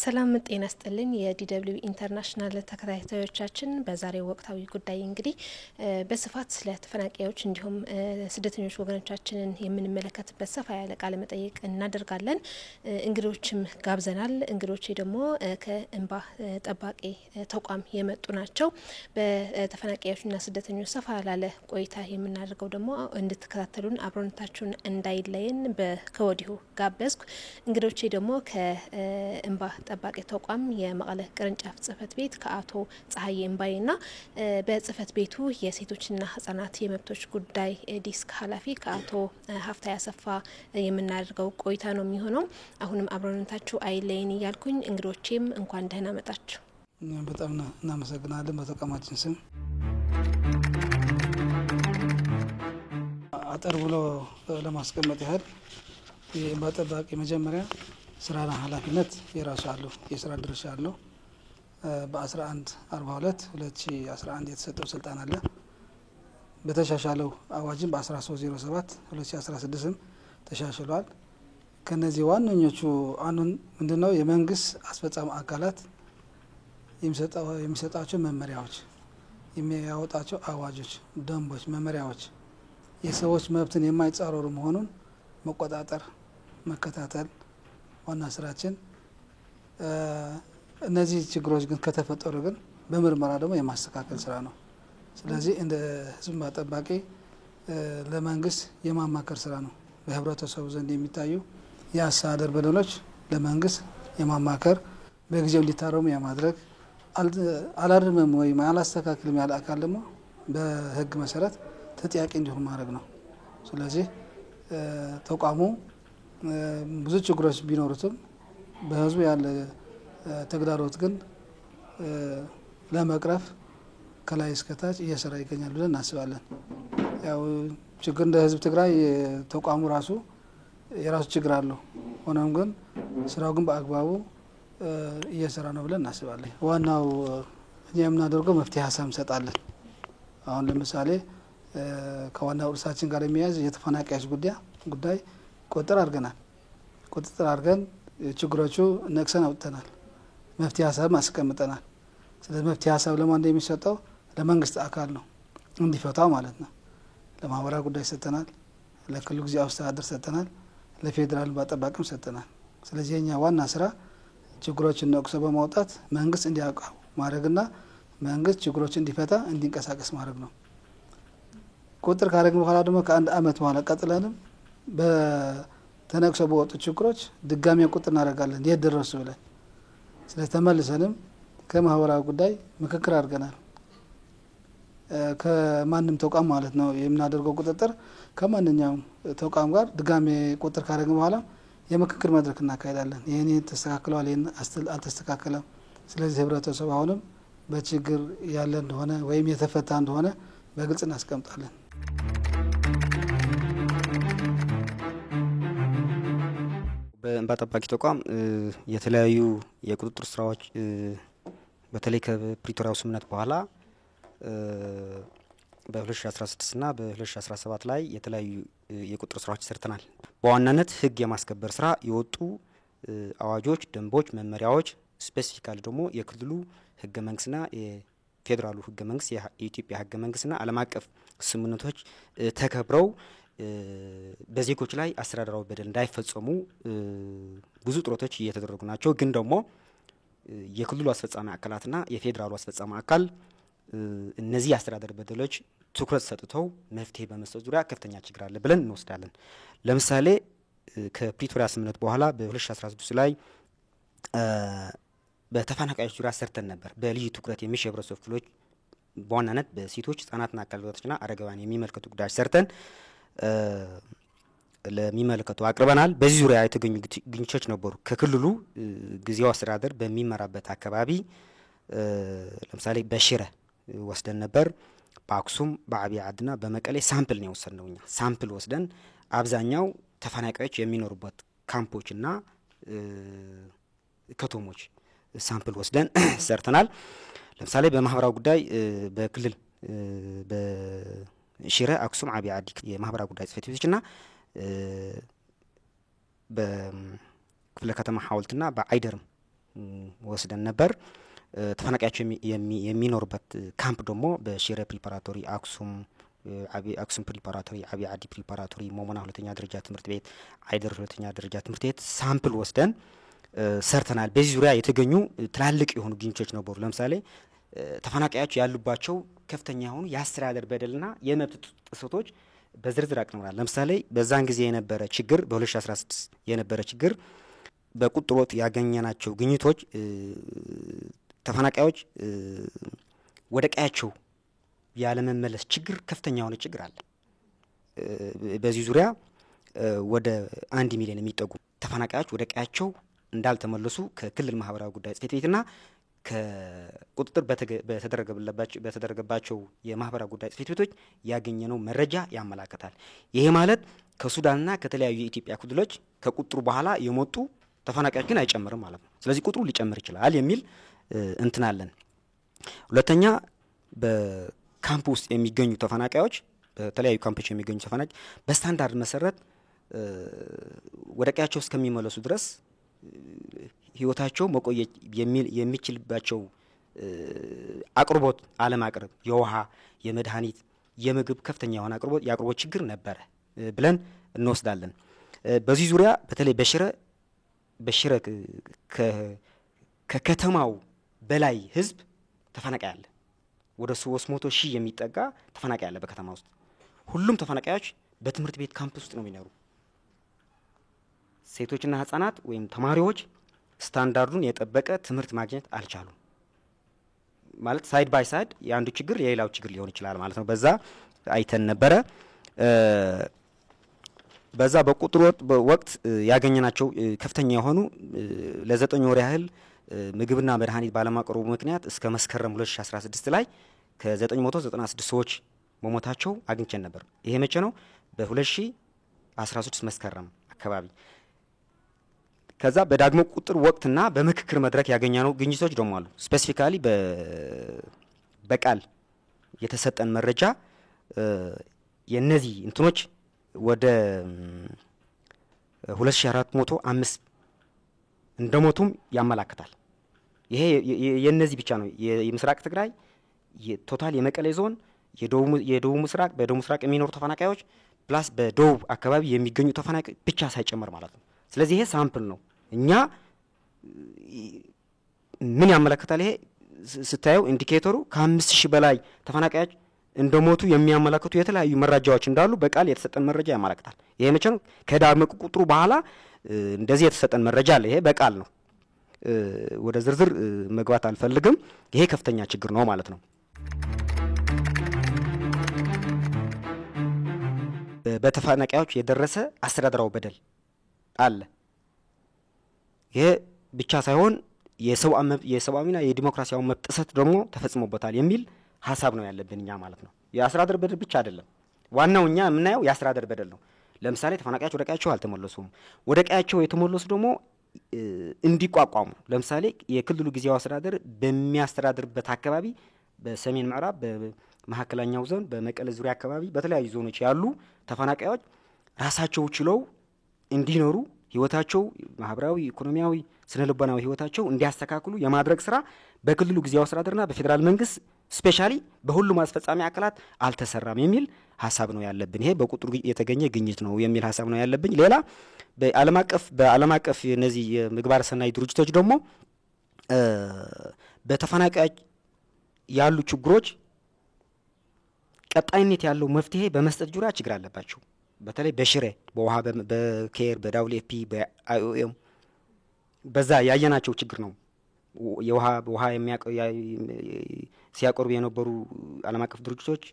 ሰላም ጤና ይስጥልኝ የዲደብሊው ኢንተርናሽናል ተከታታዮቻችን በዛሬው ወቅታዊ ጉዳይ እንግዲህ በስፋት ስለ ተፈናቃዮች እንዲሁም ስደተኞች ወገኖቻችንን የምንመለከትበት ሰፋ ያለ ቃለ መጠይቅ እናደርጋለን። እንግዶችም ጋብዘናል። እንግዶቼ ደግሞ ከእንባ ጠባቂ ተቋም የመጡ ናቸው። በተፈናቃዮችና ስደተኞች ሰፋ ያለ ቆይታ የምናደርገው ደግሞ እንድትከታተሉን አብሮነታችሁን እንዳይለየን ከወዲሁ ጋበዝኩ። እንግዶቼ ደግሞ ከእንባ ጠባቂ ተቋም የመቀለ ቅርንጫፍ ጽህፈት ቤት ከአቶ ፀሐይ እምባይና በጽህፈት ቤቱ የሴቶችና ህጻናት የመብቶች ጉዳይ ዲስክ ኃላፊ ከአቶ ሀፍታ ያሰፋ የምናደርገው ቆይታ ነው የሚሆነው። አሁንም አብሮነታችሁ አይለየን እያልኩኝ እንግዶቼም እንኳን ደህና መጣችሁ። በጣም እናመሰግናለን። በተቋማችን ስም አጠር ብሎ ለማስቀመጥ ያህል የእንባ ጠባቂ መጀመሪያ ስራና ኃላፊነት የራሱ አለው የስራ ድርሻ አለው። በ1142 2011 የተሰጠው ስልጣን አለ። በተሻሻለው አዋጅም በ1307 2016 ተሻሽሏል። ከነዚህ ዋነኞቹ አንዱን ምንድነው የመንግስት አስፈጻሚ አካላት የሚሰጣቸው መመሪያዎች፣ የሚያወጣቸው አዋጆች፣ ደንቦች፣ መመሪያዎች የሰዎች መብትን የማይጻረሩ መሆኑን መቆጣጠር፣ መከታተል ዋና ስራችን። እነዚህ ችግሮች ግን ከተፈጠሩ ግን በምርመራ ደግሞ የማስተካከል ስራ ነው። ስለዚህ እንደ ህዝብ እንባ ጠባቂ ለመንግስት የማማከር ስራ ነው። በህብረተሰቡ ዘንድ የሚታዩ የአስተዳደር በደሎች ለመንግስት የማማከር በጊዜው እንዲታረሙ የማድረግ አላርምም ወይም አላስተካክልም ያለ አካል ደግሞ በህግ መሰረት ተጠያቂ እንዲሆን ማድረግ ነው። ስለዚህ ተቋሙ ብዙ ችግሮች ቢኖሩትም በህዝቡ ያለ ተግዳሮት ግን ለመቅረፍ ከላይ እስከታች እየሰራ ይገኛል ብለን እናስባለን። ያው ችግር እንደ ህዝብ ትግራይ ተቋሙ ራሱ የራሱ ችግር አለው። ሆኖም ግን ስራው ግን በአግባቡ እየሰራ ነው ብለን እናስባለን። ዋናው እኛ የምናደርገው መፍትሄ ሀሳብ እንሰጣለን። አሁን ለምሳሌ ከዋናው ርዕሳችን ጋር የሚያዝ የተፈናቃዮች ጉዳይ ቁጥጥር አድርገን ችግሮቹ ነቅሰን አውጥተናል። መፍትሄ ሀሳብ አስቀምጠናል። ስለዚህ መፍትሄ ሀሳብ ለማን እንደሚሰጠው ለመንግስት አካል ነው እንዲፈታው ማለት ነው። ለማህበራዊ ጉዳይ ሰጥተናል፣ ለክልሉ ጊዜያዊ አስተዳደር ሰጥተናል፣ ለፌዴራል እንባ ጠባቂም ሰጥተናል። ስለዚህ የኛ ዋና ስራ ችግሮችን ነቅሶ በማውጣት መንግስት እንዲያውቀው ማድረግና መንግስት ችግሮችን እንዲፈታ እንዲንቀሳቀስ ማድረግ ነው። ቁጥጥር ካደረግን በኋላ ደግሞ ከአንድ አመት በኋላ ቀጥለንም በተነቅሶ በወጡ ችግሮች ድጋሚ ቁጥጥር እናደርጋለን የት ደረሱ ብለን። ስለዚህ ተመልሰንም ከማህበራዊ ጉዳይ ምክክር አድርገናል። ከማንም ተቋም ማለት ነው የምናደርገው ቁጥጥር ከማንኛውም ተቋም ጋር ድጋሚ ቁጥጥር ካደረግን በኋላ የምክክር መድረክ እናካሄዳለን። ይሄን ተስተካክሏል፣ ይሄን አልተስተካከለም። ስለዚህ ህብረተሰቡ አሁንም በችግር ያለ እንደሆነ ወይም የተፈታ እንደሆነ በግልጽ እናስቀምጣለን። በእንባ ጠባቂ ተቋም የተለያዩ የቁጥጥር ስራዎች በተለይ ከፕሪቶሪያው ስምምነት በኋላ በ2016 እና በ2017 ላይ የተለያዩ የቁጥጥር ስራዎች ሰርተናል። በዋናነት ህግ የማስከበር ስራ የወጡ አዋጆች፣ ደንቦች፣ መመሪያዎች ስፔሲፊካሊ ደግሞ የክልሉ ህገ መንግስትና የፌዴራሉ ህገ መንግስት የኢትዮጵያ ህገ መንግስትና ዓለም አቀፍ ስምምነቶች ተከብረው በዜጎች ላይ አስተዳደራዊ በደል እንዳይፈጸሙ ብዙ ጥረቶች እየተደረጉ ናቸው። ግን ደግሞ የክልሉ አስፈጻሚ አካላትና የፌዴራሉ አስፈጻሚ አካል እነዚህ አስተዳደር በደሎች ትኩረት ሰጥተው መፍትሄ በመስጠት ዙሪያ ከፍተኛ ችግር አለ ብለን እንወስዳለን። ለምሳሌ ከፕሪቶሪያ ስምምነት በኋላ በ2016 ላይ በተፈናቃዮች ዙሪያ ሰርተን ነበር። በልዩ ትኩረት የሚሹ የህብረተሰብ ክፍሎች በዋናነት በሴቶች፣ ህጻናትና አካል ጉዳተኞችና አረጋውያን የሚመለከቱ ጉዳዮች ሰርተን ለሚመለከቱ አቅርበናል። በዚህ ዙሪያ የተገኙ ግኝቶች ነበሩ። ከክልሉ ጊዜያዊ አስተዳደር በሚመራበት አካባቢ ለምሳሌ በሽረ ወስደን ነበር። በአክሱም፣ በአብይ ዓድና በመቀሌ ሳምፕል ነው የወሰድነው። እኛ ሳምፕል ወስደን አብዛኛው ተፈናቃዮች የሚኖሩበት ካምፖችና ከተሞች ሳምፕል ወስደን ሰርተናል። ለምሳሌ በማህበራዊ ጉዳይ በክልል በሽረ፣ አክሱም፣ አብይ ዓዲ የማህበራዊ ጉዳይ ጽህፈት ቤቶችና በክፍለ ከተማ ሐውልትና በአይደርም ወስደን ነበር። ተፈናቃዮች የሚኖርበት ካምፕ ደግሞ በሽረ ፕሪፓራቶሪ አክሱም ፕሪፓራቶሪ አብይ አዲ ፕሪፓራቶሪ ሞሞና ሁለተኛ ደረጃ ትምህርት ቤት አይደር ሁለተኛ ደረጃ ትምህርት ቤት ሳምፕል ወስደን ሰርተናል። በዚህ ዙሪያ የተገኙ ትላልቅ የሆኑ ግኝቶች ነበሩ። ለምሳሌ ተፈናቃዮች ያሉባቸው ከፍተኛ የሆኑ የአስተዳደር በደልና የመብት ጥሰቶች በዝርዝር አቅርበናል። ለምሳሌ በዛን ጊዜ የነበረ ችግር በ2016 የነበረ ችግር በቁጥር ወጥ ያገኘናቸው ግኝቶች ተፈናቃዮች ወደ ቀያቸው ያለመመለስ ችግር ከፍተኛ የሆነ ችግር አለ። በዚህ ዙሪያ ወደ 1 ሚሊዮን የሚጠጉ ተፈናቃዮች ወደ ቀያቸው እንዳልተመለሱ ከክልል ማህበራዊ ጉዳይ ጽሕፈት ቤትና ከቁጥጥር በተደረገባቸው የማህበራዊ ጉዳይ ጽሕፈት ቤቶች ያገኘነው መረጃ ያመላክታል። ይሄ ማለት ከሱዳንና ከተለያዩ የኢትዮጵያ ክልሎች ከቁጥሩ በኋላ የመጡ ተፈናቃዮች ግን አይጨምርም ማለት ነው። ስለዚህ ቁጥሩ ሊጨምር ይችላል የሚል እንትናለን። ሁለተኛ በካምፕ ውስጥ የሚገኙ ተፈናቃዮች በተለያዩ ካምፖች የሚገኙ ተፈናቃዮች በስታንዳርድ መሰረት ወደ ቀያቸው እስከሚመለሱ ድረስ ህይወታቸው መቆየት የሚችልባቸው አቅርቦት አለማቅረብ፣ የውሃ፣ የመድኃኒት፣ የምግብ ከፍተኛ የሆነ የአቅርቦት ችግር ነበረ ብለን እንወስዳለን። በዚህ ዙሪያ በተለይ በሽረ ከከተማው በላይ ህዝብ ተፈናቃይ አለ። ወደ 300 ሺህ የሚጠጋ ተፈናቃይ አለ በከተማ ውስጥ። ሁሉም ተፈናቃዮች በትምህርት ቤት ካምፕስ ውስጥ ነው የሚኖሩ። ሴቶችና ህጻናት ወይም ተማሪዎች ስታንዳርዱን የጠበቀ ትምህርት ማግኘት አልቻሉም። ማለት ሳይድ ባይ ሳይድ የአንዱ ችግር የሌላው ችግር ሊሆን ይችላል ማለት ነው። በዛ አይተን ነበረ። በዛ በቁጥር ወቅት ያገኘናቸው ከፍተኛ የሆኑ ለ9 ወር ያህል ምግብና መድኃኒት ባለማቅረቡ ምክንያት እስከ መስከረም 2016 ላይ ከ996 ሰዎች መሞታቸው አግኝተን ነበር። ይሄ መቼ ነው? በ2016 መስከረም አካባቢ። ከዛ በዳግሞ ቁጥር ወቅትና በምክክር መድረክ ያገኘነው ግኝቶች ደግሞ አሉ። ስፔሲፊካሊ በቃል የተሰጠን መረጃ የነዚህ እንትኖች ወደ 2405 እንደሞቱም ያመላክታል። ይሄ የነዚህ ብቻ ነው። የምስራቅ ትግራይ የቶታል የመቀሌ ዞን የደቡብ ምስራቅ በደቡብ ምስራቅ የሚኖሩ ተፈናቃዮች ፕላስ በደቡብ አካባቢ የሚገኙ ተፈናቃዮች ብቻ ሳይጨመር ማለት ነው። ስለዚህ ይሄ ሳምፕል ነው። እኛ ምን ያመለክታል? ይሄ ስታየው ኢንዲኬተሩ ከ5000 በላይ ተፈናቃዮች እንደሞቱ የሚያመለክቱ የተለያዩ መረጃዎች እንዳሉ በቃል የተሰጠን መረጃ ያመለክታል። ይሄ መቼ ነው? ከዳግሞ ቁጥሩ በኋላ እንደዚህ የተሰጠን መረጃ አለ። ይሄ በቃል ነው። ወደ ዝርዝር መግባት አልፈልግም። ይሄ ከፍተኛ ችግር ነው ማለት ነው። በተፈናቃዮች የደረሰ አስተዳደራዊ በደል አለ። ይሄ ብቻ ሳይሆን የሰብአዊና የዲሞክራሲያዊ መብት ጥሰት ደግሞ ተፈጽሞበታል የሚል ሀሳብ ነው ያለብን እኛ ማለት ነው። የአስተዳደር በደል ብቻ አይደለም። ዋናው እኛ የምናየው የአስተዳደር በደል ነው። ለምሳሌ ተፈናቃዮች ወደ ቀያቸው አልተመለሱም። ወደ ቀያቸው የተመለሱ ደግሞ እንዲቋቋሙ ለምሳሌ የክልሉ ጊዜያዊ አስተዳደር በሚያስተዳድርበት አካባቢ በሰሜን ምዕራብ፣ በመካከለኛው ዞን፣ በመቀለ ዙሪያ አካባቢ በተለያዩ ዞኖች ያሉ ተፈናቃዮች ራሳቸው ችለው እንዲኖሩ ህይወታቸው ማህበራዊ፣ ኢኮኖሚያዊ፣ ስነልቦናዊ ህይወታቸው እንዲያስተካክሉ የማድረግ ስራ በክልሉ ጊዜያዊ አስተዳደርና በፌዴራል መንግስት ስፔሻሊ በሁሉም አስፈጻሚ አካላት አልተሰራም የሚል ሀሳብ ነው ያለብን። ይሄ በቁጥሩ የተገኘ ግኝት ነው የሚል ሀሳብ ነው ያለብን። ሌላ በዓለም አቀፍ እነዚህ የምግባረ ሰናይ ድርጅቶች ደግሞ በተፈናቃዮች ያሉ ችግሮች ቀጣይነት ያለው መፍትሄ በመስጠት ዙሪያ ችግር አለባቸው። በተለይ በሽሬ በውሃ በኬር በዳብሊውኤፍፒ በአይኦኤም በዛ ያየናቸው ችግር ነው። የውሃ ሲያቀርቡ የነበሩ ዓለም አቀፍ ድርጅቶች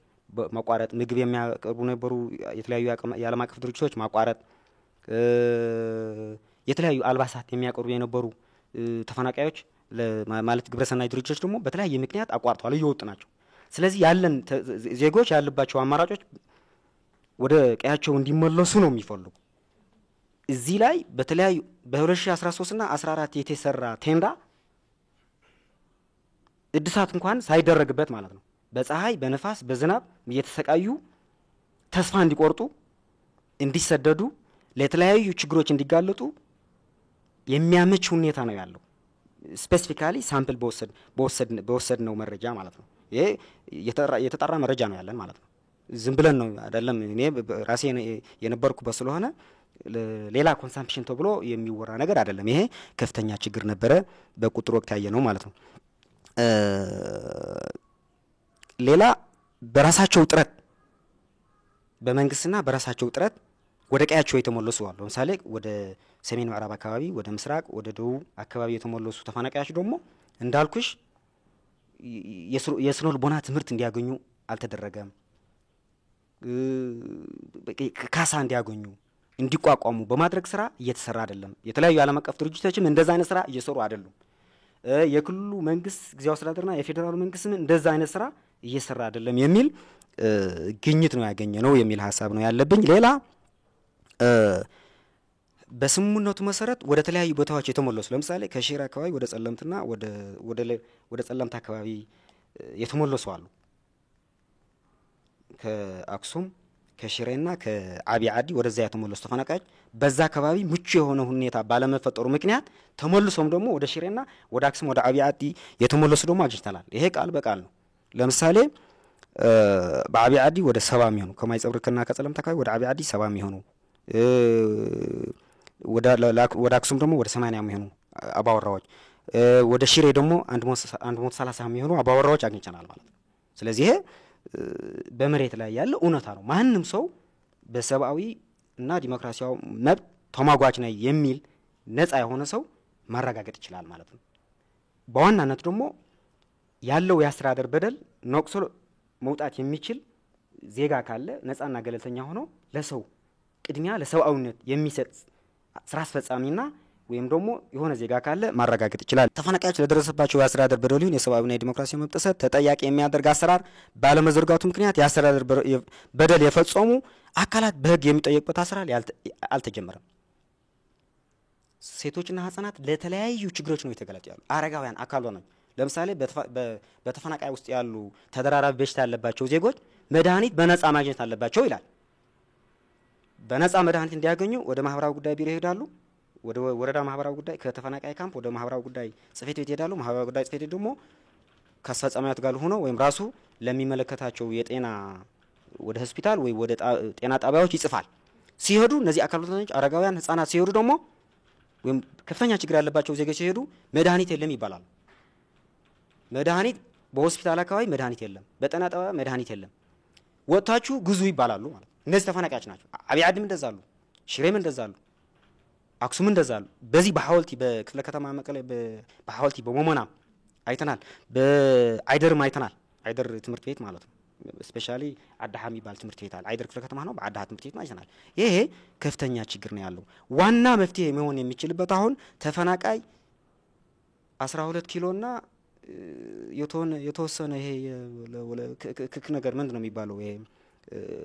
ማቋረጥ፣ ምግብ የሚያቀርቡ የነበሩ የተለያዩ የዓለም አቀፍ ድርጅቶች ማቋረጥ፣ የተለያዩ አልባሳት የሚያቀርቡ የነበሩ ተፈናቃዮች ማለት ግብረሰናይ ድርጅቶች ደግሞ በተለያየ ምክንያት አቋርጠዋል፣ እየወጡ ናቸው። ስለዚህ ያለን ዜጎች ያሉባቸው አማራጮች ወደ ቀያቸው እንዲመለሱ ነው የሚፈልጉ። እዚህ ላይ በተለያዩ በ2013 እና 14 የተሰራ ቴንዳ እድሳት እንኳን ሳይደረግበት ማለት ነው በፀሐይ በነፋስ በዝናብ እየተሰቃዩ ተስፋ እንዲቆርጡ እንዲሰደዱ ለተለያዩ ችግሮች እንዲጋለጡ የሚያመች ሁኔታ ነው ያለው። ስፔሲፊካሊ ሳምፕል በወሰድ ነው መረጃ ማለት ነው። ይሄ የተጣራ መረጃ ነው ያለን ማለት ነው። ዝም ብለን ነው አይደለም። እኔ ራሴ የነበርኩበት ስለሆነ ሌላ ኮንሰምፕሽን ተብሎ የሚወራ ነገር አይደለም። ይሄ ከፍተኛ ችግር ነበረ በቁጥር ወቅት ያየ ነው ማለት ነው። ሌላ በራሳቸው ጥረት በመንግስትና በራሳቸው ጥረት ወደ ቀያቸው የተመለሱ አሉ። ለምሳሌ ወደ ሰሜን ምዕራብ አካባቢ፣ ወደ ምስራቅ፣ ወደ ደቡብ አካባቢ የተመለሱ ተፈናቃዮች ደግሞ እንዳልኩሽ የስነ ልቦና ትምህርት እንዲያገኙ አልተደረገም። ካሳ እንዲያገኙ እንዲቋቋሙ በማድረግ ስራ እየተሰራ አይደለም። የተለያዩ ዓለም አቀፍ ድርጅቶችም እንደዛ አይነት ስራ እየሰሩ አይደሉም። የክልሉ መንግስት ጊዜያዊ አስተዳደርና የፌዴራል መንግስትም እንደዛ አይነት ስራ እየሰራ አይደለም የሚል ግኝት ነው ያገኘ ነው የሚል ሐሳብ ነው ያለብኝ። ሌላ በስምምነቱ መሰረት ወደ ተለያዩ ቦታዎች የተመለሱ ለምሳሌ ከሽሬ አካባቢ ወደ ጸለምትና ወደ ጸለምት አካባቢ የተመለሱ አሉ። ከአክሱም ከሽሬና ከአብይ አዲ ወደዛ የተመለሱ ተፈናቃዮች በዛ አካባቢ ምቹ የሆነ ሁኔታ ባለመፈጠሩ ምክንያት ተመልሶም ደግሞ ወደ ሽሬና ወደ አክሱም ወደ አብይ አዲ የተመለሱ ደግሞ አግኝተናል። ይሄ ቃል በቃል ነው። ለምሳሌ በአብይ አዲ ወደ 70 የሚሆኑ ከማይጸብርክና ከጸለምት አካባቢ ወደ አብይ አዲ 70 የሚሆኑ ወደ አክሱም ደግሞ ወደ 80 የሚሆኑ አባወራዎች ወደ ሽሬ ደግሞ 130 የሚሆኑ አባወራዎች አግኝተናል ማለት ነው። ስለዚህ ይሄ በመሬት ላይ ያለ እውነታ ነው። ማንንም ሰው በሰብአዊ እና ዲሞክራሲያዊ መብት ተሟጋች ነው የሚል ነፃ የሆነ ሰው ማረጋገጥ ይችላል ማለት ነው። በዋናነት ደግሞ ያለው የአስተዳደር በደል ነቅሶ መውጣት የሚችል ዜጋ ካለ ነፃና ገለልተኛ ሆኖ ለሰው ቅድሚያ ለሰብአዊነት የሚሰጥ ስራ አስፈጻሚና ወይም ደግሞ የሆነ ዜጋ ካለ ማረጋገጥ ይችላል። ተፈናቃዮች ለደረሰባቸው የአስተዳደር በደሉን የሰብአዊና የዲሞክራሲያዊ መብት ጥሰት ተጠያቂ የሚያደርግ አሰራር ባለመዘርጋቱ ምክንያት የአስተዳደር በደል የፈጸሙ አካላት በህግ የሚጠየቁበት አሰራር አልተጀመረም። ሴቶችና ህጻናት ለተለያዩ ችግሮች ነው የተገለጡ ያሉ። አረጋውያን አካል ሆነው ለምሳሌ በተፈናቃይ ውስጥ ያሉ ተደራራቢ በሽታ ያለባቸው ዜጎች መድኃኒት በነፃ ማግኘት አለባቸው ይላል። በነፃ መድኃኒት እንዲያገኙ ወደ ማህበራዊ ጉዳይ ቢሮ ይሄዳሉ። ወደ ወረዳ ማህበራዊ ጉዳይ ከተፈናቃይ ካምፕ ወደ ማህበራዊ ጉዳይ ጽሕፈት ቤት ይሄዳሉ። ማህበራዊ ጉዳይ ጽሕፈት ቤት ደግሞ ከአስፈጻሚያት ጋር ሆኖ ወይም ራሱ ለሚመለከታቸው የጤና ወደ ሆስፒታል ወይ ወደ ጤና ጣቢያዎች ይጽፋል። ሲሄዱ እነዚህ አካል ጉዳተኞች አረጋውያን ህጻናት ሲሄዱ ደግሞ ወይም ከፍተኛ ችግር ያለባቸው ዜጎች ሲሄዱ መድኃኒት የለም ይባላል። መድኃኒት በሆስፒታል አካባቢ መድኃኒት የለም፣ በጤና ጣቢያ መድኃኒት የለም፣ ወጣችሁ ግዙ ይባላሉ ማለት ነው። እነዚህ ተፈናቃዮች ናቸው። አብይ አዲም እንደዛሉ፣ ሽሬም እንደዛሉ፣ አክሱም እንደዛሉ። በዚህ በሐወልቲ በክፍለ ከተማ መቀሌ በሐወልቲ በሞሞና አይተናል። በአይደርም አይተናል። አይደር ትምህርት ቤት ማለት ነው። ስፔሻሊ አዳሃ የሚባል ትምህርት ቤት አለ። አይደር ክፍለ ከተማ ነው። በአዳሃ ትምህርት ቤት አይተናል። ይሄ ከፍተኛ ችግር ነው ያለው። ዋና መፍትሄ መሆን የሚችልበት አሁን ተፈናቃይ 12 ኪሎና የተወሰነ ይሄ ክክ ነገር ምንድነው የሚባለው ይሄ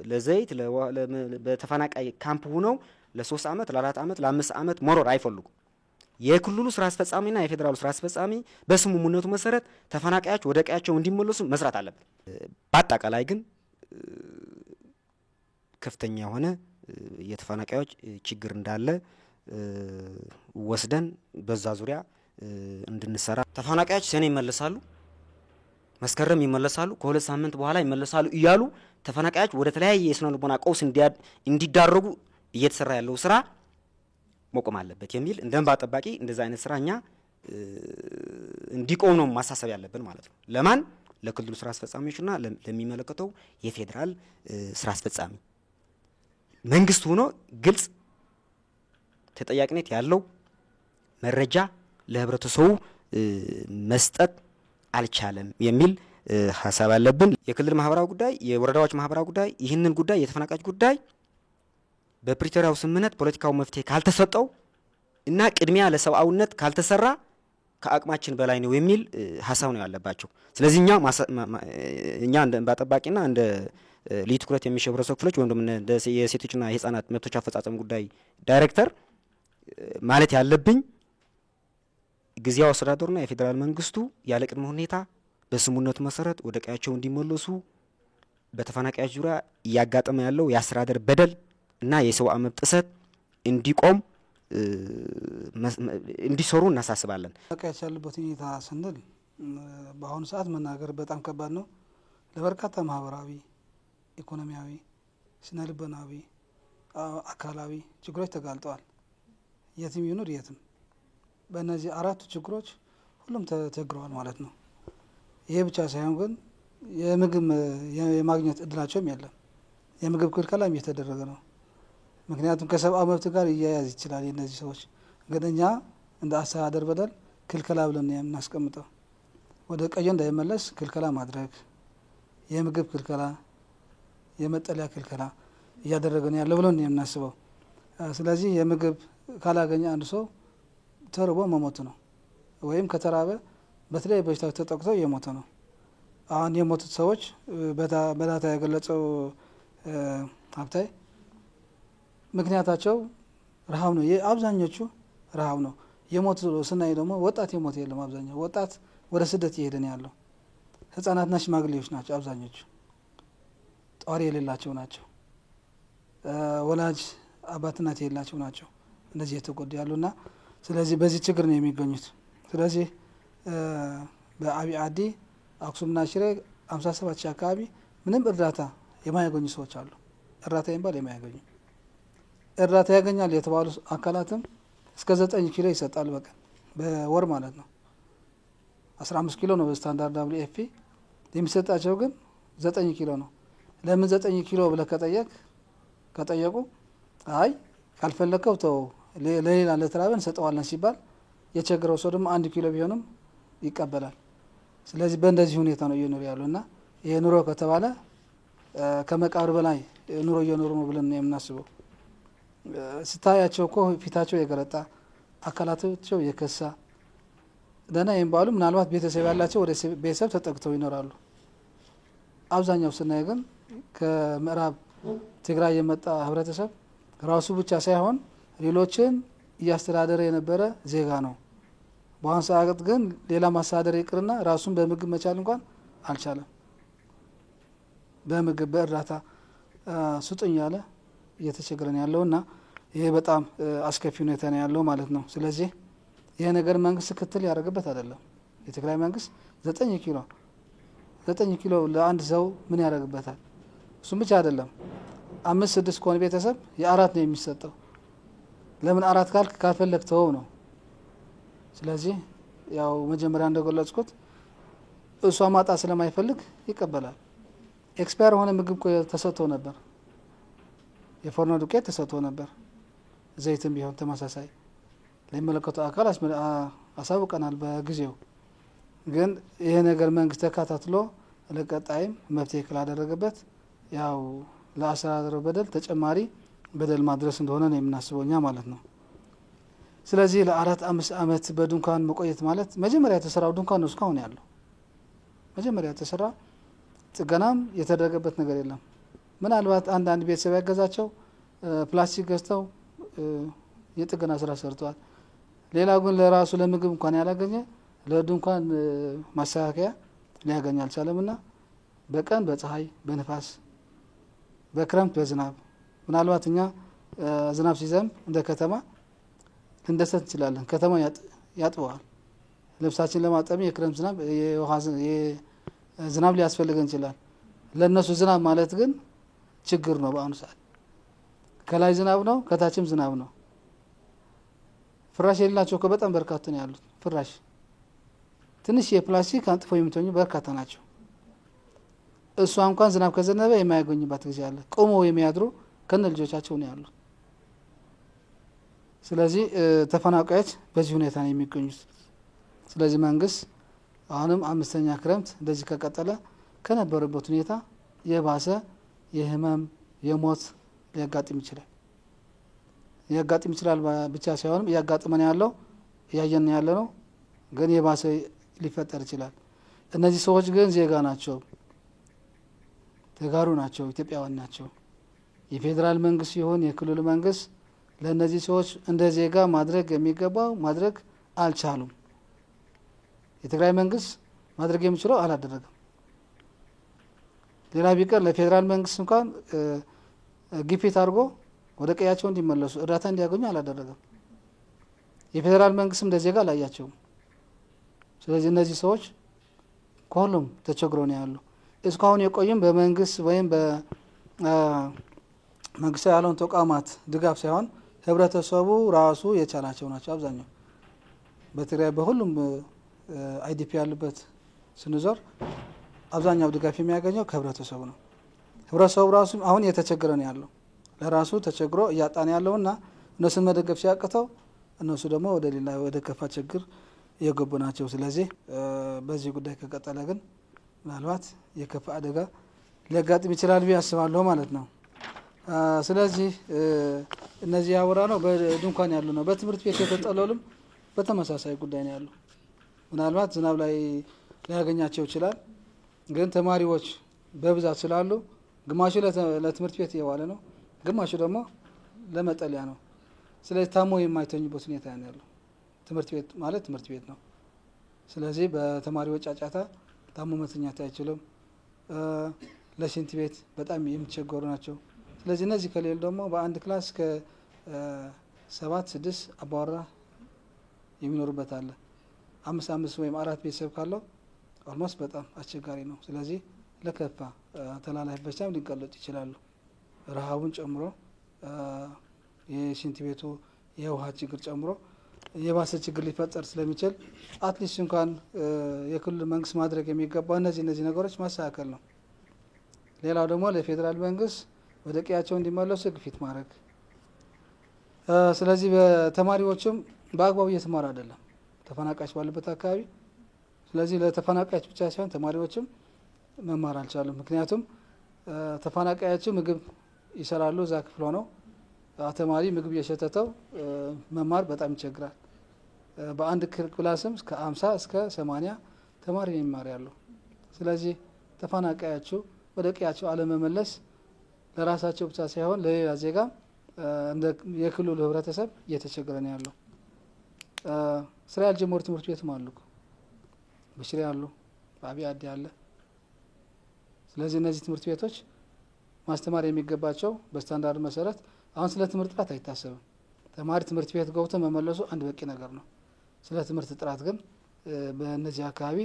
ለዘይት በተፈናቃይ ካምፕ ሆነው ለ3 አመት ለ4 አመት ለ5 አመት መሮር አይፈልጉም። የክልሉ ስራ አስፈጻሚና የፌዴራሉ ስራ አስፈጻሚ በስምምነቱ መሰረት ተፈናቃዮች ወደ ቀያቸው እንዲመለሱ መስራት አለበት። በአጠቃላይ ግን ከፍተኛ የሆነ የተፈናቃዮች ችግር እንዳለ ወስደን በዛ ዙሪያ እንድንሰራ ተፈናቃዮች ሰኔ ይመለሳሉ፣ መስከረም ይመለሳሉ፣ ከሁለት ሳምንት በኋላ ይመለሳሉ እያሉ ተፈናቃዮች ወደ ተለያየ የስነ ልቦና ቀውስ እንዲዳረጉ እየተሰራ ያለው ስራ መቆም አለበት የሚል እንደንባ ጠባቂ እንደዛ አይነት ስራኛ እንዲቆም ነው ማሳሰብ ያለብን ማለት ነው። ለማን ለክልሉ ስራ አስፈጻሚዎችና ለሚመለከተው የፌዴራል ስራ አስፈጻሚ መንግስት ሆኖ ግልጽ ተጠያቂነት ያለው መረጃ ለህብረተሰቡ መስጠት አልቻለም የሚል ሐሳብ አለብን። የክልል ማህበራዊ ጉዳይ፣ የወረዳዎች ማህበራዊ ጉዳይ ይህንን ጉዳይ የተፈናቃዮች ጉዳይ በፕሪቶሪያው ስምምነት ፖለቲካው መፍትሄ ካልተሰጠው እና ቅድሚያ ለሰብአዊነት ካልተሰራ ከአቅማችን በላይ ነው የሚል ሐሳብ ነው ያለባቸው። ስለዚህ እኛ እንደ ባጠባቂና እንደ ልዩ ትኩረት የሚሹ ህብረተሰብ ክፍሎች ወይም እንደ የሴቶችና የህፃናት መብቶች አፈጻጸም ጉዳይ ዳይሬክተር ማለት ያለብኝ ጊዜያዊ አስተዳደሩና የፌዴራል መንግስቱ ያለ ቅድመ ሁኔታ በስምምነቱ መሰረት ወደ ቀያቸው እንዲመለሱ በተፈናቃዮች ዙሪያ እያጋጠመ ያለው የአስተዳደር በደል እና የሰብአዊ መብት ጥሰት እንዲቆም እንዲሰሩ እናሳስባለን። ተቃያች ያለበት ሁኔታ ስንል በአሁኑ ሰዓት መናገር በጣም ከባድ ነው። ለበርካታ ማህበራዊ፣ ኢኮኖሚያዊ፣ ስነልቦናዊ፣ አካላዊ ችግሮች ተጋልጠዋል። የትም ይኑር የትም በእነዚህ አራቱ ችግሮች ሁሉም ተቸግረዋል ማለት ነው። ይሄ ብቻ ሳይሆን ግን የምግብ የማግኘት እድላቸውም የለም። የምግብ ክልከላም እየተደረገ ነው። ምክንያቱም ከሰብአዊ መብት ጋር እያያዝ ይችላል። የእነዚህ ሰዎች ግን እኛ እንደ አስተዳደር በደል ክልከላ ብለን የምናስቀምጠው ወደ ቀየ እንዳይመለስ ክልከላ ማድረግ፣ የምግብ ክልከላ፣ የመጠለያ ክልከላ እያደረገ ነው ያለው ብለን የምናስበው። ስለዚህ የምግብ ካላገኘ አንድ ሰው ተርቦ መሞት ነው፣ ወይም ከተራበ በተለያዩ በሽታዎች ተጠቅቶ እየሞተ ነው። አሁን የሞቱት ሰዎች በዳታ የገለጸው ሀብታይ ምክንያታቸው ረሃብ ነው። አብዛኞቹ ረሃብ ነው የሞቱ። ስናይ ደግሞ ወጣት የሞተ የለም። አብዛኛው ወጣት ወደ ስደት እየሄደ ነው ያለው። ህጻናትና ሽማግሌዎች ናቸው አብዛኞቹ። ጧሪ የሌላቸው ናቸው። ወላጅ አባት እናት የሌላቸው ናቸው እንደዚህ የተጎዱ ያሉና ስለዚህ በዚህ ችግር ነው የሚገኙት። ስለዚህ በአብይ አዲ አክሱምና ሽሬ 57 ሺህ አካባቢ ምንም እርዳታ የማያገኙ ሰዎች አሉ። እርዳታ ይባል የማያገኙ እርዳታ ያገኛል የተባሉ አካላትም እስከ 9 ኪሎ ይሰጣል በቀን በወር ማለት ነው። 15 ኪሎ ነው በስታንዳርድ WFP የሚሰጣቸው፣ ግን 9 ኪሎ ነው። ለምን 9 ኪሎ ብለህ ከጠየቁ አይ ካልፈለከው ተው ለሌላ ለተራበን ሰጠዋለን ሲባል የቸገረው ሰው ደግሞ 1 ኪሎ ቢሆንም ይቀበላል። ስለዚህ በእንደዚህ ሁኔታ ነው እየኖሩ ያሉና ይሄ ኑሮ ከተባለ ከመቃብር በላይ ኑሮ እየኖሩ ነው ብለን የምናስበው። ስታያቸው እኮ ፊታቸው የገረጣ አካላታቸው የከሳ ደህና የሚባሉ ምናልባት ቤተሰብ ያላቸው ወደ ቤተሰብ ተጠግተው ይኖራሉ። አብዛኛው ስናይ ግን ከምዕራብ ትግራይ የመጣ ህብረተሰብ ራሱ ብቻ ሳይሆን ሌሎችን እያስተዳደረ የነበረ ዜጋ ነው። በአሁኑ ሰዓት ግን ሌላ ማስተዳደር ይቅርና ራሱን በምግብ መቻል እንኳን አልቻለም። በምግብ በእርዳታ ስጡኝ ያለ እየተቸገረ ነው ያለውና ይሄ በጣም አስከፊ ሁኔታ ነው ያለው ማለት ነው። ስለዚህ ይሄ ነገር መንግስት ክትል ያደረገበት አይደለም። የትግራይ መንግስት 9 ኪሎ ለአንድ ሰው ምን ያደርግበታል? እሱም ብቻ አይደለም 5-6 ከሆነ ቤተሰብ የ4 ነው የሚሰጠው። ለምን 4 ካልፈለግ ተወው ነው። ስለዚህ ያው መጀመሪያ እንደገለጽኩት እሷ ማጣ ስለማይፈልግ ይቀበላል። ኤክስፓየር ሆነ ምግብ ተሰጥቶ ነበር፣ የፎርኖ ዱቄት ተሰጥቶ ነበር፣ ዘይትም ቢሆን ተመሳሳይ ለሚመለከተው አካል አሳውቀናል በጊዜው። ግን ይሄ ነገር መንግስት ተካታትሎ ለቀጣይም መፍትሄ ካላደረገበት ያው ለአስተዳደሩ በደል ተጨማሪ በደል ማድረስ እንደሆነ ነው የምናስበው እኛ ማለት ነው። ስለዚህ ለ4-5 አመት በድንኳን መቆየት ማለት መጀመሪያ የተሰራው ድንኳን ነው እስካሁን ያለው። መጀመሪያ የተሰራ ጥገናም የተደረገበት ነገር የለም። ምናልባት አንዳንድ ቤተሰብ ያገዛቸው ፕላስቲክ ገዝተው የጥገና ስራ ሰርተዋል። ሌላው ግን ለራሱ ለምግብ እንኳን ያላገኘ ለድንኳን ማስተካከያ ሊያገኝ አልቻለምና በቀን በፀሐይ በንፋስ በክረምት በዝናብ ምናልባት እኛ ዝናብ ሲዘንብ እንደ ከተማ ልንደሰት እንችላለን። ከተማ ያጥበዋል። ልብሳችን ለማጠብ የክረምት ዝናብ ዝናብ ሊያስፈልገን ይችላል። ለነሱ ዝናብ ማለት ግን ችግር ነው። በአሁኑ ሰዓት ከላይ ዝናብ ነው፣ ከታችም ዝናብ ነው። ፍራሽ የሌላቸው በጣም በርካታ ነው ያሉት። ፍራሽ ትንሽ የፕላስቲክ አንጥፎ የሚተኙ በርካታ ናቸው። እሷ እንኳን ዝናብ ከዘነበ የማያገኙባት ጊዜ አለ። ቆመው የሚያድሩ ከነ ልጆቻቸው ነው ያሉት። ስለዚህ ተፈናቃዮች በዚህ ሁኔታ ነው የሚገኙት። ስለዚህ መንግስት አሁንም 5ኛ ክረምት እንደዚህ ከቀጠለ ከነበረበት ሁኔታ የባሰ የህመም የሞት ሊያጋጥም ይችላል ብቻ ሳይሆን እያጋጠመን ያለው እያየን ያለ ነው። ግን የባሰ ሊፈጠር ይችላል። እነዚህ ሰዎች ግን ዜጋ ናቸው፣ ተጋሩ ናቸው፣ ኢትዮጵያውያን ናቸው። የፌዴራል መንግስት ይሁን የክልሉ መንግስት ለእነዚህ ሰዎች እንደ ዜጋ ማድረግ የሚገባው ማድረግ አልቻሉም። የትግራይ መንግስት ማድረግ የሚችለው አላደረገም። ሌላ ቢቀር ለፌዴራል መንግስት እንኳን ግፊት አድርጎ ወደ ቀያቸው እንዲመለሱ እርዳታ እንዲያገኙ አላደረገም። የፌዴራል መንግስት እንደ ዜጋ አላያቸውም። ስለዚህ እነዚህ ሰዎች ከሁሉም ተቸግረው ነው ያሉ። እስካሁን የቆዩም በመንግስት ወይም በመንግስታዊ ያልሆኑ ተቋማት ድጋፍ ሳይሆን ህብረተሰቡ ራሱ የቻላቸው ናቸው። አብዛኛው በትግራይ በሁሉም አይዲፒ ያሉበት ስንዞር አብዛኛው ድጋፍ የሚያገኘው ከህብረተሰቡ ነው። ህብረተሰቡ ራሱ አሁን እየተቸገረ ነው ያለው። ለራሱ ተቸግሮ እያጣን ያለውና እነሱን መደገፍ ሲያቅተው እነሱ ደግሞ ወደ ሌላ ወደ ከፋ ችግር የገቡ ናቸው። ስለዚህ በዚህ ጉዳይ ከቀጠለ ግን ምናልባት የከፋ አደጋ ሊያጋጥም ይችላል ብዬ አስባለሁ ማለት ነው። ስለዚህ እነዚህ ያወራ ነው በድንኳን ያሉ ነው። በትምህርት ቤት የተጠለሉም በተመሳሳይ ጉዳይ ነው ያሉ። ምናልባት ዝናብ ላይ ሊያገኛቸው ይችላል። ግን ተማሪዎች በብዛት ስላሉ ግማሹ ለትምህርት ቤት እየዋለ ነው፣ ግማሹ ደግሞ ለመጠለያ ነው። ስለዚህ ታሞ የማይተኙበት ሁኔታ ነው ያለው። ትምህርት ቤት ማለት ትምህርት ቤት ነው። ስለዚህ በተማሪዎች ጫጫታ ታሞ መተኛት አይችልም። ለሽንት ቤት በጣም የሚቸገሩ ናቸው። ስለዚህ እነዚህ ከሌሉ ደግሞ በአንድ ክላስ ከ7-6 አባወራ የሚኖርበት አለ። 5 ወይም 4 ቤተሰብ ካለው ኦልሞስት በጣም አስቸጋሪ ነው። ስለዚህ ለከፋ ተላላፊ በሽታም ሊጋለጡ ይችላሉ። ረሃቡን ጨምሮ የሽንት ቤቱ የውሃ ችግር ጨምሮ የባሰ ችግር ሊፈጠር ስለሚችል አትሊስት እንኳን የክልል መንግስት ማድረግ የሚገባው እነዚህ ነገሮች ማስተካከል ነው። ሌላው ደግሞ ለፌዴራል መንግስት ወደ ቀያቸው እንዲመለሱ ግፊት ማድረግ። ስለዚህ በተማሪዎችም በአግባቡ እየተማሩ አይደለም ተፈናቃዮች ባሉበት አካባቢ። ስለዚህ ለተፈናቃዮች ብቻ ሳይሆን ተማሪዎችም መማር አልቻሉም። ምክንያቱም ተፈናቃዮች ምግብ ይሰራሉ እዛ ክፍል ሆነው ተማሪ ምግብ እየሸተተው መማር በጣም ይቸግራል። በአንድ ክላስም እስከ 50 እስከ 80 ተማሪ የሚማር ያለው። ስለዚህ ተፈናቃዮች ወደ ቀያቸው አለመመለስ ለራሳቸው ብቻ ሳይሆን ለሌላ ዜጋ እንደ የክልሉ ህብረተሰብ እየተቸገረ ነው ያለው። ስራ ያልጀመሩ ትምህርት ቤትም አሉ። በሽሬ አሉ፣ በአብይ አዲ አለ። ስለዚህ እነዚህ ትምህርት ቤቶች ማስተማር የሚገባቸው በስታንዳርድ መሰረት አሁን ስለ ትምህርት ጥራት አይታሰብም። ተማሪ ትምህርት ቤት ገብቶ መመለሱ አንድ በቂ ነገር ነው። ስለ ትምህርት ጥራት ግን በእነዚህ አካባቢ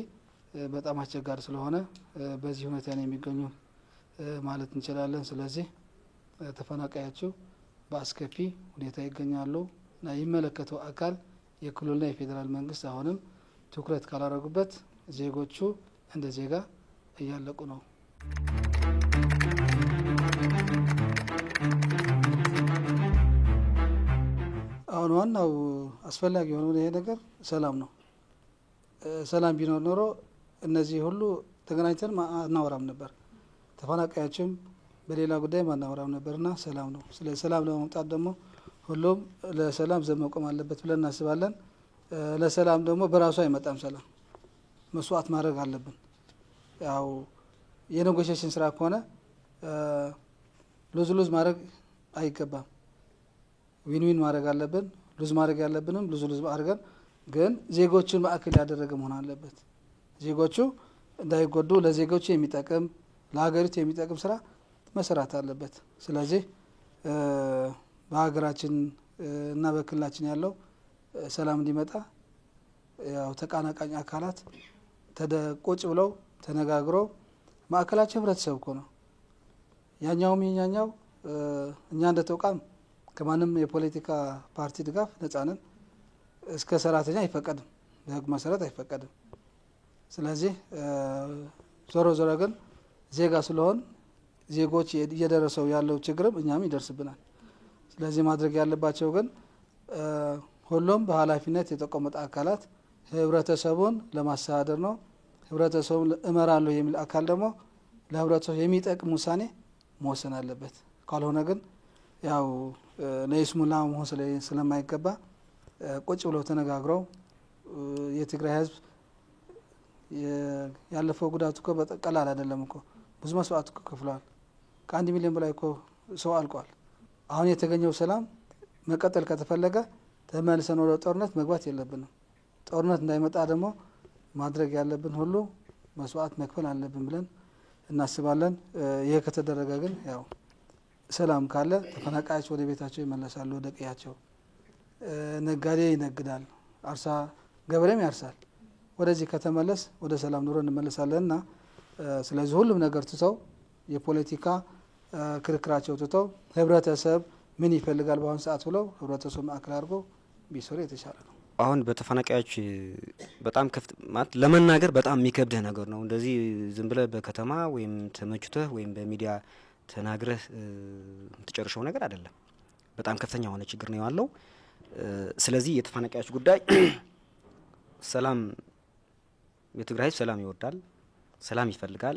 በጣም አስቸጋሪ ስለሆነ በዚህ ሁኔታ ነው የሚገኙ ማለት እንችላለን። ስለዚህ ተፈናቃዮቹ በአስከፊ ሁኔታ ይገኛሉ እና የሚመለከተው አካል የክልልና የፌዴራል መንግስት አሁንም ትኩረት ካላረጉበት ዜጎቹ እንደ ዜጋ እያለቁ ነው። አሁን ዋናው አስፈላጊ የሆነው ይሄ ነገር ሰላም ነው። ሰላም ቢኖር ኖሮ እነዚህ ሁሉ ተገናኝተን አናወራም ነበር። ተፈናቃዮችም በሌላ ጉዳይ ማናወራም ነበርና ሰላም ነው። ስለዚህ ሰላም ለማምጣት ደግሞ ሁሉም ለሰላም ዘመቆም አለበት ብለን እናስባለን። ለሰላም ደግሞ በራሱ አይመጣም። ሰላም መስዋዕት ማድረግ አለብን። ያው የኔጎሽዬሽን ስራ ከሆነ ሉዝ ማድረግ አይገባም። ዊን ማድረግ አለብን። ሉዝ ማድረግ ያለብንም ሉዝ አድርገን ግን ዜጎችን ማዕከል ያደረገ መሆን አለበት። ዜጎቹ እንዳይጎዱ ለዜጎቹ የሚጠቅም ለሀገሪቱ የሚጠቅም ስራ መሰራት አለበት። ስለዚህ በሀገራችን እና በክልላችን ያለው ሰላም እንዲመጣ ያው ተቃናቃኝ አካላት ቁጭ ብለው ተነጋግረው ማዕከላቸው ህብረተሰብ እኮ ነው። ያኛውም የኛኛው እኛ እንደ ተቋም ከማንም የፖለቲካ ፓርቲ ድጋፍ ነፃ ነን። እስከ ሰራተኛ አይፈቀድም፣ በህግ መሰረት አይፈቀድም። ስለዚህ ዞሮ ግን ዜጋ ስለሆን ዜጎች እየደረሰው ያለው ችግርም እኛም ይደርስብናል። ስለዚህ ማድረግ ያለባቸው ግን ሁሉም በኃላፊነት የተቀመጠ አካላት ህብረተሰቡን ለማስተዳደር ነው። ህብረተሰቡን እመራለሁ የሚል አካል ደግሞ ለህብረተሰቡ የሚጠቅም ውሳኔ መወሰን አለበት። ካልሆነ ግን ያው ለይስሙላ መሆን ስለማይገባ ቁጭ ብለው ተነጋግረው የትግራይ ህዝብ ያለፈው ጉዳት እኮ በቀላል አይደለም እኮ ብዙ መስዋዕት እኮ ከፍሏል። ከ1 ሚሊዮን በላይ እኮ ሰው አልቋል። አሁን የተገኘው ሰላም መቀጠል ከተፈለገ ተመልሰን ወደ ጦርነት መግባት የለብንም። ጦርነት እንዳይመጣ ደግሞ ማድረግ ያለብን ሁሉ መስዋዕት መክፈል አለብን ብለን እናስባለን። ይሄ ከተደረገ ግን ያው ሰላም ካለ ተፈናቃዮች ወደ ቤታቸው ይመለሳሉ፣ ወደ ቀያቸው። ነጋዴ ይነግዳል አርሳ ገበሬም ያርሳል ወደዚህ ከተመለስ ወደ ሰላም ኑሮ እንመለሳለንና ስለዚህ ሁሉም ነገር ትተው የፖለቲካ ክርክራቸው ትተው ህብረተሰብ ምን ይፈልጋል በአሁን ሰዓት ብለው ህብረተሰብ ማዕከል አድርጎ ቢሰሩ የተሻለ ነው አሁን በተፈናቃዮች በጣም ከፍት ማለት ለመናገር በጣም የሚከብድ ነገር ነው እንደዚህ ዝም ብለ በከተማ ወይም ተመችተህ ወይም በሚዲያ ተናግረህ ተጨርሸው ነገር አይደለም በጣም ከፍተኛ ሆነ ችግር ነው ያለው ስለዚህ የተፈናቃዮች ጉዳይ ሰላም የትግራይ ሰላም ይወዳል ሰላም ይፈልጋል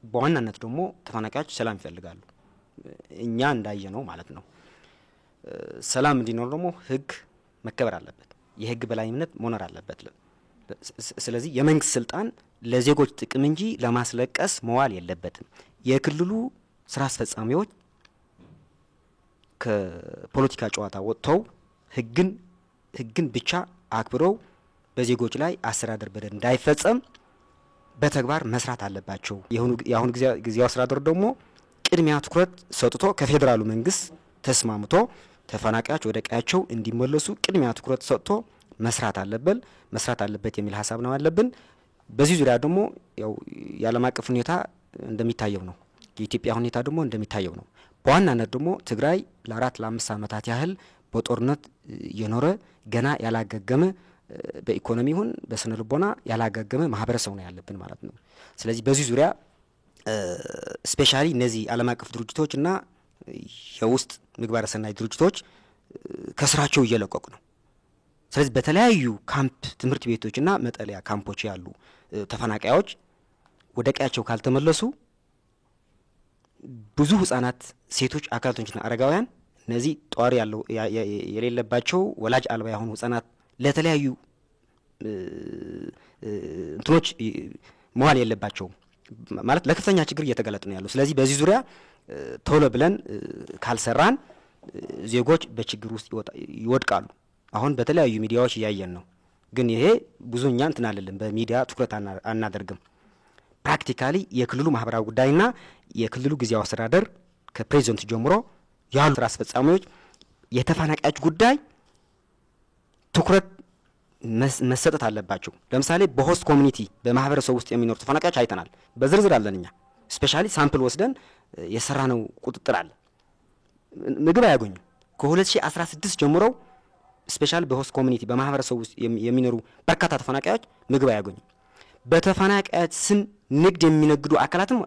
በዋናነት ደግሞ ተፈናቃዮች ሰላም ይፈልጋሉ እኛ እንዳየነው ማለት ነው ሰላም እንዲኖር ደግሞ ህግ መከበር አለበት የህግ በላይነት መኖር አለበት ስለዚህ የመንግስት ስልጣን ለዜጎች ጥቅም እንጂ ለማስለቀስ መዋል የለበትም የክልሉ ስራ አስፈጻሚዎች ከፖለቲካ ጨዋታ ወጥተው ህግን ብቻ አክብረው በዜጎች ላይ አስተዳደር በደል እንዳይፈጸም በተግባር መስራት አለባቸው የአሁን ጊዜው አስተዳደር ደግሞ ቅድሚያ ትኩረት ሰጥቶ ከፌደራሉ መንግስት ተስማምቶ ተፈናቃዮች ወደ ቀያቸው እንዲመለሱ ቅድሚያ ትኩረት ሰጥቶ መስራት አለበት የሚል ሐሳብ ነው ያለብን በዚህ ዙሪያ ደግሞ ያው የዓለም አቀፍ ሁኔታ እንደሚታየው ነው የኢትዮጵያ ሁኔታ ደግሞ እንደሚታየው ነው በዋናነት ደግሞ ትግራይ ለ4 ለ5 ዓመታት ያህል በጦርነት የኖረ ገና ያላገገመ በኢኮኖሚ ይሁን በስነ ልቦና ያላገገመ ማህበረሰብ ነው ያለብን ማለት ነው ስለዚህ በዚህ ዙሪያ ስፔሻሊ እነዚህ ዓለም አቀፍ ድርጅቶችና የውስጥ ምግባረ ሰናይ ድርጅቶች ከስራቸው እየለቀቁ ነው ስለዚህ በተለያዩ ካምፕ ትምህርት ቤቶችና መጠለያ ካምፖች ያሉ ተፈናቃዮች ወደ ቀያቸው ካልተመለሱ ብዙ ህፃናት ሴቶች አካላቶችና አረጋውያን እነዚህ ጧሪ ያለው የሌለባቸው ወላጅ አልባ የሆኑ ህፃናት ለተለያዩ እንትኖች መዋል የለባቸው ማለት ለከፍተኛ ችግር እየተገለጡ ነው ያለው ስለዚህ በዚህ ዙሪያ ቶሎ ብለን ካልሰራን ዜጎች በችግር ውስጥ ይወድቃሉ አሁን በተለያዩ ሚዲያዎች ያያየን ነው ግን ይሄ ብዙኛ እንትን አይደለም በሚዲያ ትኩረት አናደርግም ፕራክቲካሊ የክልሉ ማህበራዊ ጉዳይና የክልሉ ጊዜያዊ አስተዳደር ከፕሬዝዳንት ጀምሮ ያሉ ስራ አስፈጻሚዎች የተፈናቃዮች ጉዳይ ትኩረት መሰጠት አለባቸው ለምሳሌ በሆስት ኮሚኒቲ በማህበረሰብ ውስጥ የሚኖሩ ተፈናቃዮች አይተናል በዝርዝር አለንኛ ስፔሻሊ ሳምፕል ወስደን የሰራነው ቁጥጥር አለ ምግብ አያገኙ ከ2016 ጀምሮ ስፔሻሊ በሆስት ኮሚኒቲ በማህበረሰብ ውስጥ የሚኖሩ በርካታ ተፈናቃዮች ምግብ አያገኙ በተፈናቃዮች ስም ንግድ የሚነግዱ አካላትም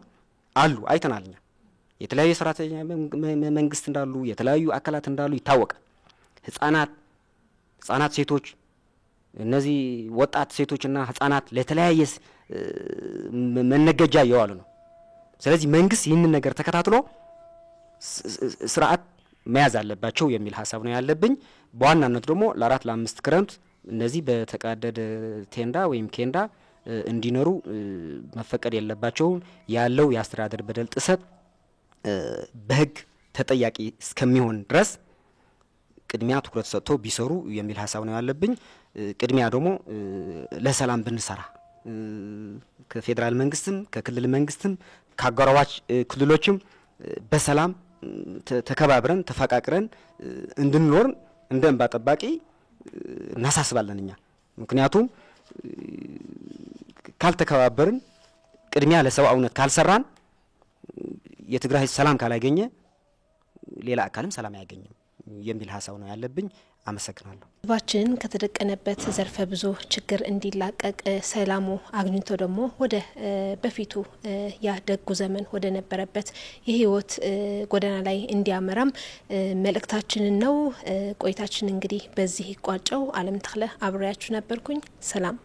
አሉ አይተናልኛ የተለያዩ ሰራተኛ መንግስት እንዳሉ የተለያዩ አካላት እንዳሉ ይታወቃል ህፃናት ሴቶች እነዚህ ወጣት ሴቶችና ህፃናት ለተለያየ መነገጃ ያዋሉ ነው ስለዚህ መንግስት ይህንን ነገር ተከታትሎ ስርዓት መያዝ አለባቸው የሚል ሐሳብ ነው ያለብኝ በዋናነት ደግሞ ለ4 ለ5 ክረምት እነዚህ በተቃደደ ቴንዳ ወይም ኬንዳ እንዲኖሩ መፈቀድ የለባቸው ያለው የአስተዳደር በደል ጥሰት በህግ ተጠያቂ እስከሚሆን ድረስ ቅድሚያ ትኩረት ሰጥቶ ቢሰሩ የሚል ሐሳብ ነው ያለብኝ ቅድሚያ ደግሞ ለሰላም ብንሰራ ከፌደራል መንግስትም ከክልል መንግስትም ካጋራዋች ክልሎችም በሰላም ተከባብረን ተፈቃቅረን እንድንኖር እንደ እንባ ጠባቂ እናሳስባለንኛ ምክንያቱም ካልተከባበርን ቅድሚያ ለሰብአውነት ካልሰራን የትግራይ ሰላም ካላገኘ ሌላ አካልም ሰላም አያገኝም የሚል ሐሳብ ነው ያለብኝ አመሰግናለሁ ባችን ከተደቀነበት ዘርፈ ብዙ ችግር እንዲላቀቅ ሰላሙ አግኝቶ ደግሞ ወደ በፊቱ ያደጉ ዘመን ወደ ነበረበት የህይወት ጎዳና ላይ እንዲያመራም መልእክታችን ነው ቆይታችን እንግዲህ በዚህ ይቋጨው አለም ተክለ አብራያችሁ ነበርኩኝ ሰላም